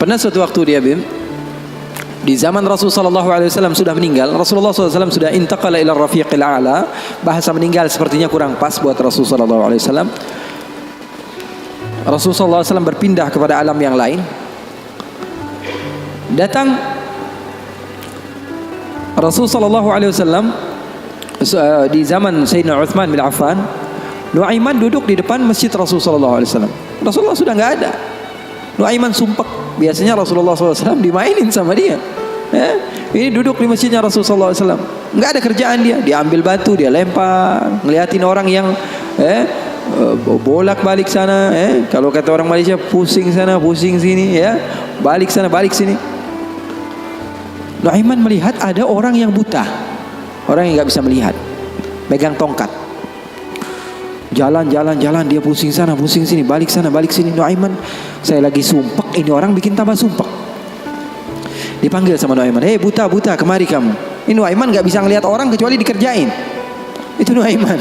Pernah suatu waktu dia di zaman Rasulullah SAW sudah meninggal. Rasulullah SAW sudah intaqala ila rafiqil a'la. Bahasa meninggal sepertinya kurang pas buat Rasulullah SAW. Rasulullah SAW berpindah kepada alam yang lain. Datang Rasulullah SAW di zaman Sayyidina Uthman bin Affan. Nuaiman duduk di depan masjid Rasulullah SAW. Rasulullah sudah nggak ada. Nuaiman sumpek. Biasanya Rasulullah SAW dimainin sama dia. Ini duduk di masjidnya Rasulullah SAW. Nggak ada kerjaan dia. Dia ambil batu, dia lempar, ngeliatin orang yang bolak balik sana. Kalau kata orang Malaysia, pusing sana, pusing sini, balik sana, balik sini. Nuaiman melihat ada orang yang buta, orang yang nggak bisa melihat, megang tongkat. Jalan, dia pusing sana, pusing sini, balik sana, balik sini. Nuaiman, saya lagi sumpek, ini orang bikin tambah sumpek. Dipanggil sama Nuaiman, hei buta, kemari kamu. Ini Nuaiman gak bisa ngelihat orang kecuali dikerjain. Itu Nuaiman,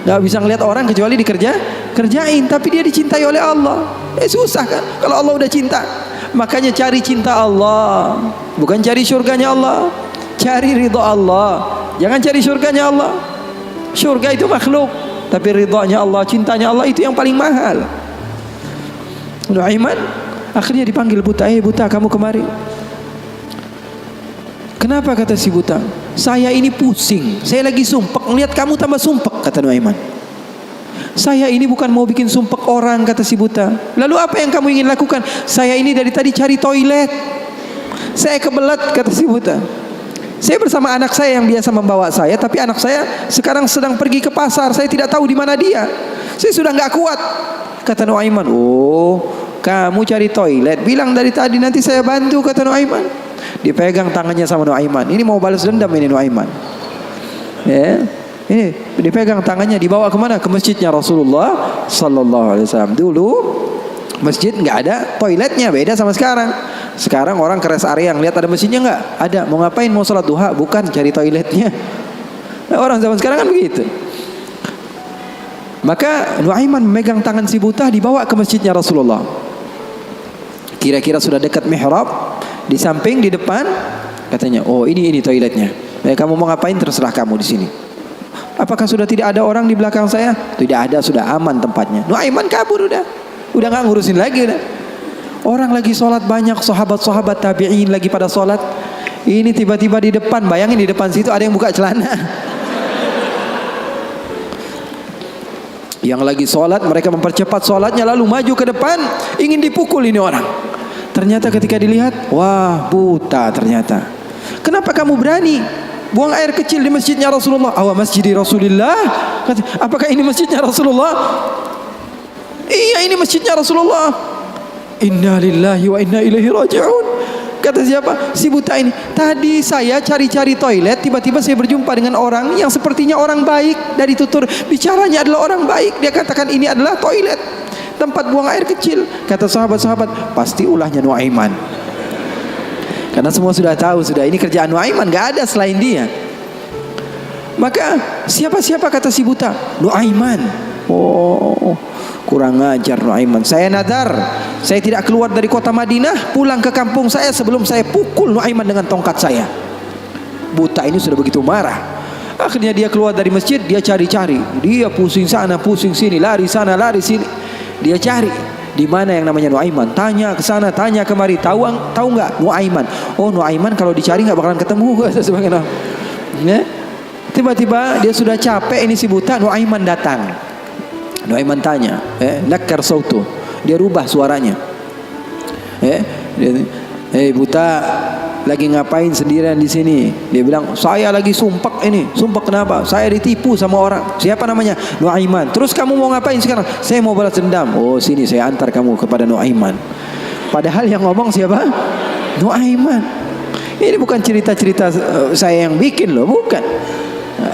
gak bisa ngelihat orang kecuali kerjain. Tapi dia dicintai oleh Allah. Susah kan, kalau Allah udah cinta. Makanya cari cinta Allah, bukan cari surganya Allah. Cari ridha Allah, jangan cari surganya Allah. Surga itu makhluk, tapi ridhanya Allah, cintanya Allah itu yang paling mahal. Nuaiman akhirnya dipanggil buta, buta kamu kemari. Kenapa, kata si buta? Saya ini pusing, saya lagi sumpek, ngelihat kamu tambah sumpek, kata Nuaiman. Saya ini bukan mau bikin sumpek orang, kata si buta. Lalu apa yang kamu ingin lakukan? Saya ini dari tadi cari toilet, saya kebelet, kata si buta. Saya bersama anak saya yang biasa membawa saya, tapi anak saya sekarang sedang pergi ke pasar, saya tidak tahu di mana dia. Saya sudah nggak kuat, kata Nuaiman. Oh, kamu cari toilet, bilang dari tadi, nanti saya bantu, kata Nuaiman. Dipegang tangannya sama Nuaiman. Ini mau balas dendam ini Nuaiman. Ini dipegang tangannya, dibawa kemana? Ke masjidnya Rasulullah Sallallahu Alaihi Wasallam. Dulu masjid nggak ada toiletnya, beda sama sekarang. Sekarang orang ke rest area, lihat ada masjidnya nggak? Ada. Mau ngapain? Mau sholat duha? Bukan, cari toiletnya. Orang zaman sekarang kan begitu. Maka Nuaiman memegang tangan si buta, dibawa ke masjidnya Rasulullah. Kira-kira sudah dekat mihrab. Di samping, di depan, katanya, oh ini toiletnya. Kamu mau ngapain terserah kamu di sini. Apakah sudah tidak ada orang di belakang saya? Tidak ada, sudah aman tempatnya. Nuaiman kabur udah nggak ngurusin lagi udah. Orang lagi sholat banyak, sahabat-sahabat tabi'in lagi pada sholat. Ini tiba-tiba di depan, bayangin di depan situ ada yang buka celana. Yang lagi sholat, mereka mempercepat sholatnya lalu maju ke depan, ingin dipukul ini orang. Ternyata ketika dilihat, wah buta ternyata. Kenapa kamu berani buang air kecil di masjidnya Rasulullah? Awa masjidi Rasulullah. Apakah ini masjidnya Rasulullah? Iya, ini masjidnya Rasulullah. Inna lillahi wa inna ilaihi raji'un. Kata siapa? Si buta ini. Tadi saya cari-cari toilet, tiba-tiba saya berjumpa dengan orang yang sepertinya orang baik. Dari tutur bicaranya adalah orang baik. Dia katakan ini adalah toilet, tempat buang air kecil. Kata sahabat-sahabat, pasti ulahnya Nuaiman. Karena semua sudah tahu, sudah ini kerjaan Nuaiman, gak ada selain dia. Maka siapa-siapa, kata si buta? Nuaiman. Oh, kurang ajar Nuaiman. Saya nadar, saya tidak keluar dari kota Madinah, pulang ke kampung saya sebelum saya pukul Nuaiman dengan tongkat saya. Buta ini sudah begitu marah. Akhirnya dia keluar dari masjid, dia cari-cari. Dia pusing sana, pusing sini, lari sana, lari sini. Dia cari di mana yang namanya Nuaiman. Tanya ke sana, tanya kemari. Tahu nggak Nuaiman? Oh, Nuaiman kalau dicari nggak bakalan ketemu. Sebagainya. Tiba-tiba dia sudah capek ini si buta. Nuaiman datang. Nuaiman tanya. Nakar sautu. Dia rubah suaranya. Buta, lagi ngapain sendirian di sini? Dia bilang, saya lagi sumpek ini. Sumpek kenapa? Saya ditipu sama orang. Siapa namanya? Nuaiman. Terus kamu mau ngapain sekarang? Saya mau balas dendam. Oh, sini saya antar kamu kepada Nuaiman. Padahal yang ngomong siapa? Nuaiman. Ini bukan cerita-cerita saya yang bikin loh, bukan.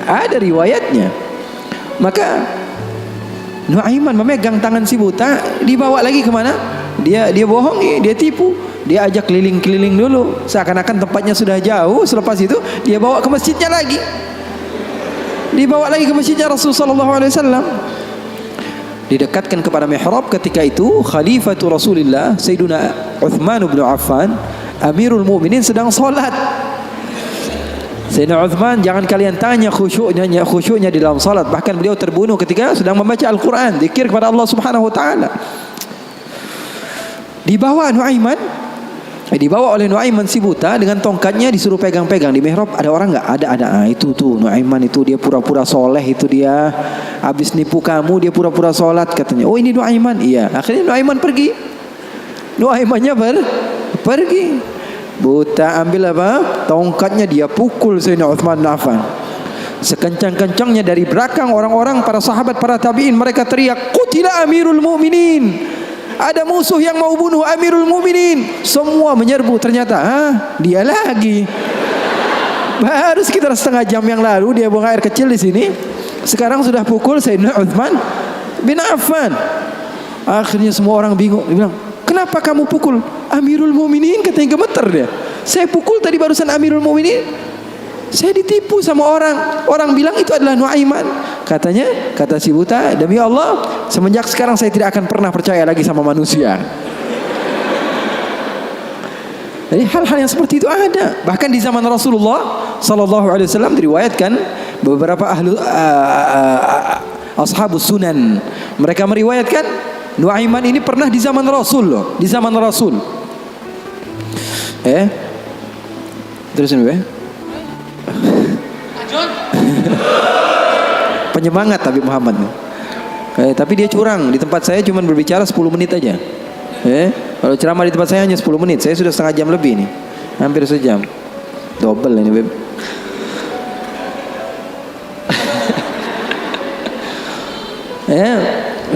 Ada riwayatnya. Maka Nuaiman memegang tangan si buta, dibawa lagi kemana? Dia bohongi, dia tipu. Dia ajak keliling-keliling dulu, seakan-akan tempatnya sudah jauh. Selepas itu dia bawa ke masjidnya lagi. Dibawa lagi ke masjidnya Rasulullah SAW. didekatkan kepada mihrab. Ketika itu Khalifatul Rasulullah Sayyiduna Uthman bin Affan Amirul Mukminin sedang salat. Sayyidina Uthman, jangan kalian tanya khusyuknya di dalam salat, bahkan beliau terbunuh ketika sedang membaca Al-Quran, zikir kepada Allah Subhanahu wa taala. Dibawa oleh Nuaiman si buta dengan tongkatnya, disuruh pegang-pegang di mihrab. Ada orang enggak? Ada. Itu tuh Nuaiman itu, dia pura-pura soleh, itu dia habis nipu kamu, dia pura-pura salat katanya. Oh, ini Nuaiman. Iya. Akhirnya Nuaiman pergi. Nuaimannya pergi. Buta ambil apa? Tongkatnya, dia pukul Sayyidina Uthman bin Affan. Sekencang-kencangnya dari belakang orang-orang, para sahabat, para tabi'in, mereka teriak, "Qutila Amirul Mukminin." Ada musuh yang mau bunuh Amirul Mukminin. Semua menyerbu. Ternyata, dia lagi. Baru sekitar setengah jam yang lalu dia buang air kecil di sini. Sekarang sudah pukul Sayyidina Uthman bin Affan. Akhirnya semua orang bingung. Dia bilang, "Kenapa kamu pukul Amirul Mukminin?" Katanya gemeter dia. "Saya pukul tadi barusan Amirul Mukminin. Saya ditipu sama orang. Orang bilang itu adalah Nuaiman." Katanya, kata si buta, "Demi Allah, semenjak sekarang saya tidak akan pernah percaya lagi sama manusia." Jadi hal-hal yang seperti itu ada. Bahkan di zaman Rasulullah sallallahu alaihi wasallam diriwayatkan beberapa ashabus sunan, mereka meriwayatkan Nuaiman ini pernah di zaman Rasul loh, di zaman Rasul. Terusin be. Penyemangat Habib Muhammad. Tapi dia curang. Di tempat saya cuma berbicara 10 menit aja. Kalau ceramah di tempat saya hanya 10 menit. Saya sudah setengah jam lebih nih. Hampir sejam. Double ini, Beb.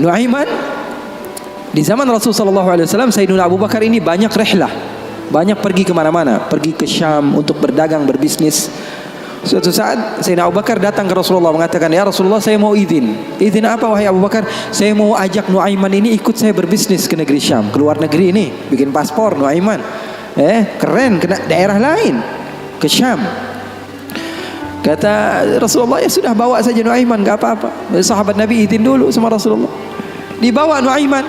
Nuaiman di zaman Rasulullah SAW, Sayyidina Abu Bakar ini banyak rihlah, banyak pergi kemana-mana, pergi ke Syam untuk berdagang, berbisnis. Suatu saat Sayyidina Abu Bakar datang ke Rasulullah mengatakan, "Ya Rasulullah, saya mau izin." "Izin apa wahai Abu Bakar?" "Saya mau ajak Nuaiman ini ikut saya berbisnis ke negeri Syam, ke luar negeri ini, bikin paspor Nuaiman. Keren, ke daerah lain, ke Syam." Kata Rasulullah, "Ya sudah, bawa saja Nuaiman, enggak apa-apa." Sahabat Nabi izin dulu sama Rasulullah. Dibawa Nuaiman.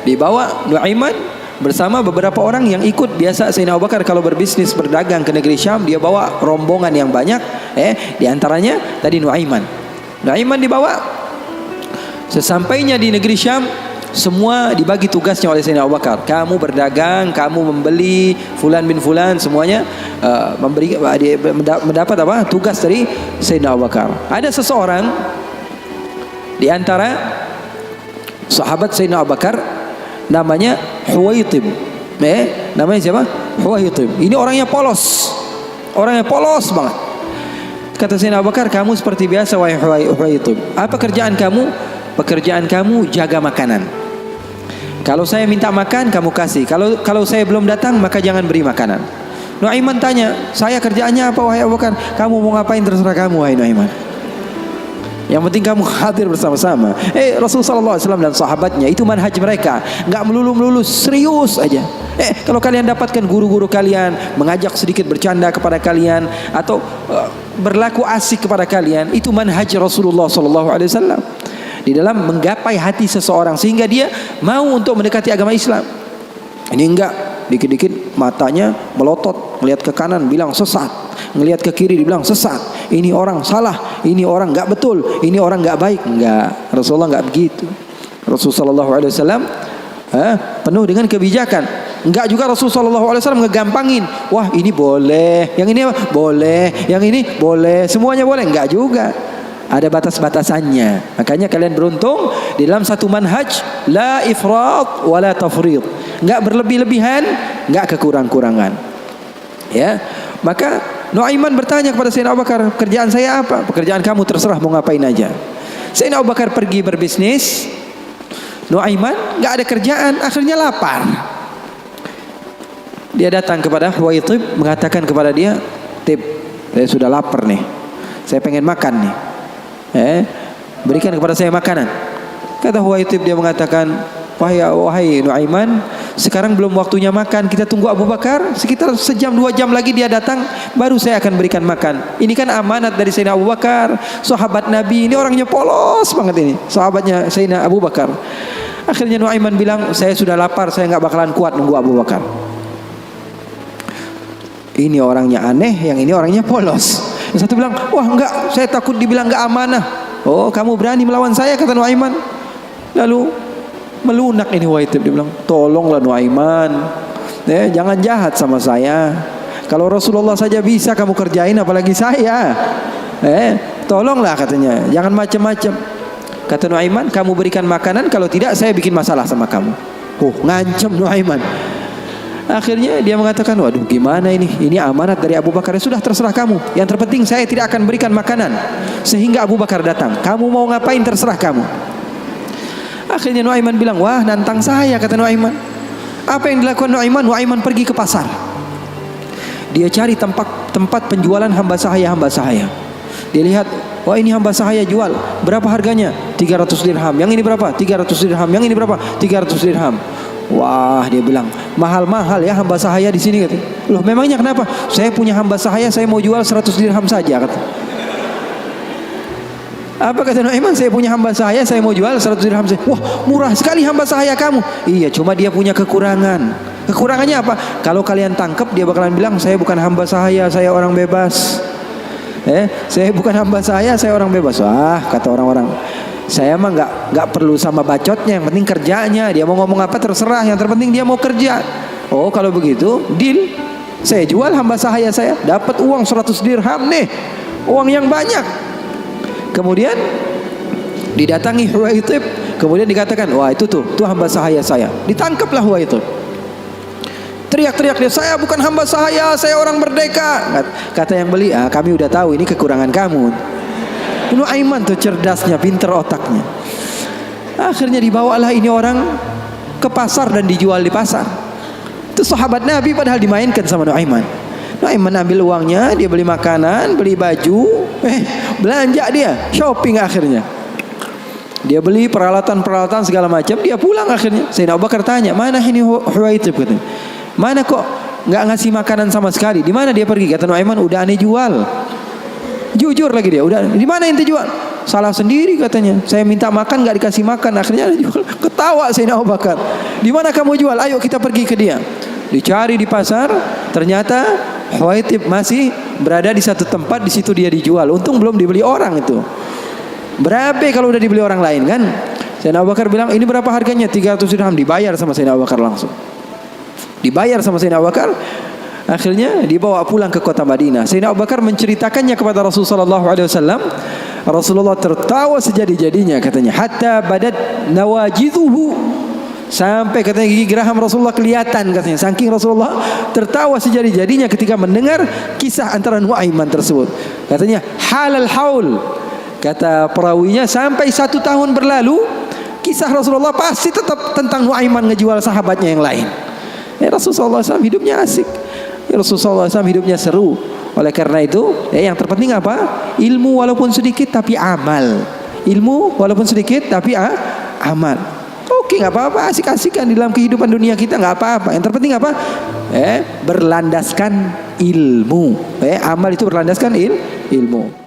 Dibawa Nuaiman bersama beberapa orang yang ikut. Biasa Sayyidina Abu Bakar kalau berbisnis, berdagang ke negeri Syam, dia bawa rombongan yang banyak. Di antaranya tadi Nuaiman. Nuaiman dibawa. Sesampainya di negeri Syam, semua dibagi tugasnya oleh Sayyidina Abu Bakar. Kamu berdagang, kamu membeli, fulan bin fulan, semuanya mendapat apa? Tugas dari Sayyidina Abu Bakar. Ada seseorang di antara sahabat Sayyidina Abu Bakar, namanya Huwaitib. Namanya siapa? Huwaitib. Ini orangnya polos. Orangnya polos banget. Kata Sayyidina Abu Bakar, "Kamu seperti biasa wahai Huwaitib. Apa kerjaan kamu?" "Pekerjaan kamu jaga makanan. Kalau saya minta makan, kamu kasih. Kalau saya belum datang, maka jangan beri makanan." Nuaiman tanya, "Saya kerjaannya apa wahai Abu Bakar?" "Kamu mau ngapain terserah kamu wahai Nuaiman. Yang penting kamu hadir bersama-sama." Rasulullah SAW dan sahabatnya itu manhaj mereka, nggak melulu serius aja. Kalau kalian dapatkan guru-guru kalian mengajak sedikit bercanda kepada kalian atau berlaku asik kepada kalian, itu manhaj Rasulullah SAW di dalam menggapai hati seseorang sehingga dia mau untuk mendekati agama Islam. Ini enggak, dikit-dikit matanya melotot, melihat ke kanan bilang sesat, ngelihat ke kiri dibilang sesat, ini orang salah, ini orang enggak betul, ini orang enggak baik. Enggak, Rasulullah enggak begitu. Rasulullah SAW penuh dengan kebijakan. Enggak juga Rasulullah SAW ngegampangin. Wah, ini boleh, yang ini apa? Boleh, yang ini boleh, semuanya boleh. Enggak juga, ada batas-batasannya. Makanya kalian beruntung di dalam satu manhaj, la ifrat wa la tafrid. Enggak berlebih-lebihan, enggak kekurang-kurangan. Maka Nuaiman bertanya kepada Sayyidina Abu Bakar, "Kerjaan saya apa?" "Pekerjaan kamu terserah, mau ngapain aja." Sayyidina Abu Bakar pergi berbisnis. Nuaiman enggak ada kerjaan, akhirnya lapar. Dia datang kepada Huwaitib, mengatakan kepada dia, "Tib, saya sudah lapar nih. Saya pengen makan nih. Berikan kepada saya makanan." Kata Huwaitib, dia mengatakan, "Wahai Nuaiman, sekarang belum waktunya makan, kita tunggu Abu Bakar sekitar sejam 2 jam lagi dia datang, baru saya akan berikan makan. Ini kan amanat dari Sayyidina Abu Bakar, sahabat Nabi, ini orangnya polos banget ini, sahabatnya Sayyidina Abu Bakar. Akhirnya Nuaiman bilang, saya sudah lapar, saya nggak bakalan kuat nunggu Abu Bakar. Ini orangnya aneh, yang ini orangnya polos. Yang satu bilang, wah enggak, saya takut dibilang enggak amanah. Oh, kamu berani melawan saya, kata Nuaiman. Lalu melunak ini Huwaitib, dia bilang, tolonglah Nuaiman, jangan jahat sama saya. Kalau Rasulullah saja bisa kamu kerjain, apalagi saya. Tolonglah katanya, jangan macam-macam. Kata Nuaiman, kamu berikan makanan, kalau tidak saya bikin masalah sama kamu. Ngancam Nuaiman. Akhirnya dia mengatakan, waduh gimana ini? Ini amanat dari Abu Bakar, sudah terserah kamu. Yang terpenting saya tidak akan berikan makanan sehingga Abu Bakar datang. Kamu mau ngapain terserah kamu. Akhirnya Nuaiman bilang, wah nantang saya, kata Nuaiman. Apa yang dilakukan Nuaiman? Nuaiman pergi ke pasar. Dia cari tempat penjualan hamba sahaya. Dia lihat, wah ini hamba sahaya jual. Berapa harganya? 300 dirham. Yang ini berapa? 300 dirham. Yang ini berapa? 300 dirham. Wah, dia bilang, mahal-mahal ya hamba sahaya di sini, kata. Loh, memangnya kenapa? Saya punya hamba sahaya, saya mau jual 100 dirham saja, kata. Apa kata Nuaiman? Saya punya hamba sahaya, saya mau jual 100 dirham saja. Wah, murah sekali hamba sahaya kamu. Iya, cuma dia punya kekurangan. Kekurangannya apa? Kalau kalian tangkap, dia bakalan bilang, saya bukan hamba sahaya, saya orang bebas. Saya bukan hamba saya orang bebas. Wah, kata orang-orang, saya mah nggak perlu sama bacotnya, yang penting kerjanya. Dia mau ngomong apa terserah, yang terpenting dia mau kerja. Oh, kalau begitu deal, saya jual hamba sahaya saya, dapat uang 100 dirham nih, uang yang banyak. Kemudian didatangi Huwaitib, kemudian dikatakan, wah itu tuh hamba sahaya saya. Ditangkaplah Huwaitib. Teriak-teriak dia, saya bukan hamba sahaya, saya orang merdeka. Kata yang beli, kami udah tahu ini kekurangan kamu. Nuaiman tuh cerdasnya, pinter otaknya. Akhirnya dibawalah ini orang ke pasar dan dijual di pasar. Itu sahabat Nabi padahal dimainkan sama Nuaiman. Nuaiman ambil uangnya, dia beli makanan, beli baju, belanja dia, shopping akhirnya. Dia beli peralatan-peralatan segala macam, dia pulang akhirnya. Sayyidina Abu Bakar tanya, mana ini Huwaitib, katanya. Mana kok nggak ngasih makanan sama sekali? Di mana dia pergi? Kata Nuaiman, udah aneh jual. Jujur lagi dia, udah. Di mana ente jual? Salah sendiri katanya. Saya minta makan nggak dikasih makan, akhirnya aneh jual. Ketawa Sayyidina Abu Bakar. Di mana kamu jual? Ayo kita pergi ke dia. Dicari di pasar, ternyata Huwaitib masih berada di satu tempat, di situ dia dijual. Untung belum dibeli orang itu. Berapa kalau udah dibeli orang lain kan? Sayyidina Abu Bakar bilang, ini berapa harganya? 300 dirham. Dibayar sama Sayyidina Abu Bakar langsung. Dibayar sama Sayyidina Abu Bakar. Akhirnya dibawa pulang ke kota Madinah. Sayyidina Abu Bakar menceritakannya kepada Rasulullah SAW. Rasulullah tertawa sejadi-jadinya, katanya, hatta badat nawajiduhu, sampai katanya gigi geraham Rasulullah kelihatan, katanya. Saking Rasulullah tertawa sejadi-jadinya ketika mendengar kisah antara Nuaiman tersebut. Katanya halal haul, kata perawinya, sampai 1 tahun berlalu kisah Rasulullah pasti tetap tentang Nuaiman ngejual sahabatnya yang lain. Rasulullah SAW hidupnya asik, Rasulullah SAW hidupnya seru. Oleh karena itu, yang terpenting apa? Ilmu walaupun sedikit tapi amal. Ilmu walaupun sedikit tapi amal. Oke, nggak apa-apa, asik-asikan di dalam kehidupan dunia kita, nggak apa-apa. Yang terpenting apa? Berlandaskan ilmu. Amal itu berlandaskan ilmu.